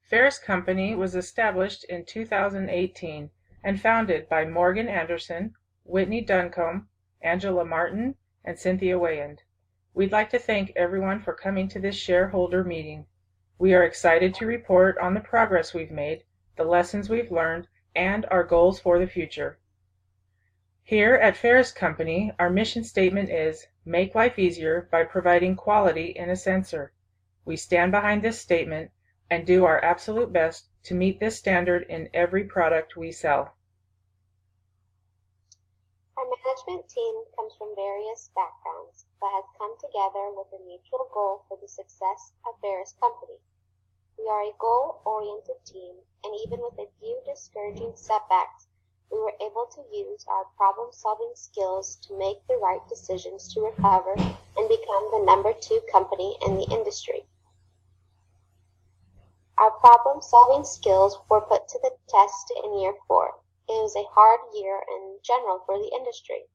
Ferris Company was established in 2018 and founded by Morgan Anderson, Whitney Duncombe, Angela Martin, and Cynthia Wayand. We'd like to thank everyone for coming to this shareholder meeting. We are excited to report on the progress we've made, the lessons we've learned, and our goals for the future. Here at Ferris Company, our mission statement is "Make life easier by providing quality in a sensor." We stand behind this statement and do our absolute best to meet this standard in every product we sell. Our management team comes from various backgrounds, but has come together with a mutual goal for the success of Ferris Company. We are a goal-oriented team, and even with a few discouraging setbacks, we were able to use our problem-solving skills to make the right decisions to recover and become the number 2 company in the industry. Our problem-solving skills were put to the test in year 4. It was a hard year in general for the industry.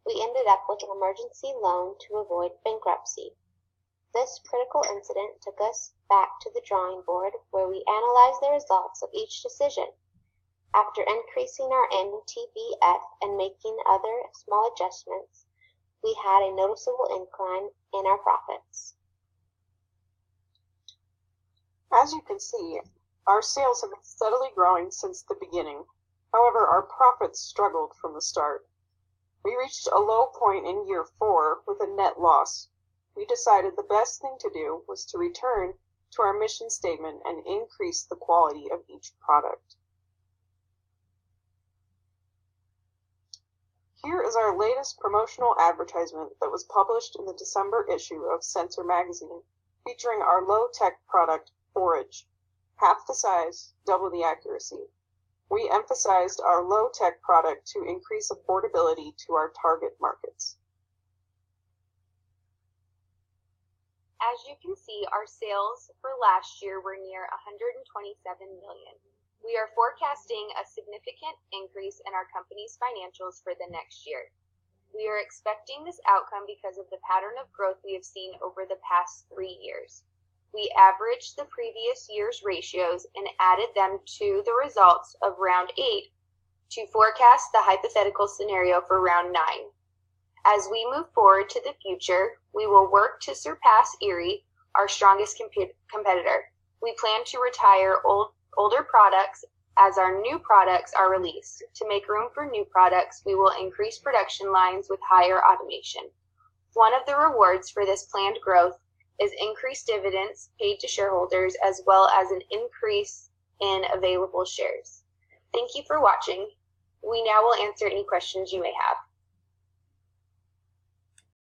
We ended up with an emergency loan to avoid bankruptcy. This critical incident took us back to the drawing board where we analyzed the results of each decision. After increasing our NTBF and making other small adjustments, we had a noticeable incline in our profits. As you can see, our sales have been steadily growing since the beginning. However, our profits struggled from the start. We reached a low point in year 4 with a net loss. We decided the best thing to do was to return to our mission statement and increase the quality of each product. Here is our latest promotional advertisement that was published in the December issue of Sensor magazine, featuring our low-tech product, Forage. Half the size, double the accuracy. We emphasized our low-tech product to increase affordability to our target markets. As you can see, our sales for last year were near $127 million. We are forecasting a significant increase in our company's financials for the next year. We are expecting this outcome because of the pattern of growth we have seen over the past 3 years. We averaged the previous year's ratios and added them to the results of round 8 to forecast the hypothetical scenario for round 9. As we move forward to the future, we will work to surpass Erie, our strongest competitor. We plan to retire older products as our new products are released. To make room for new products, we will increase production lines with higher automation. One of the rewards for this planned growth is increased dividends paid to shareholders as well as an increase in available shares. Thank you for watching. We now will answer any questions you may have.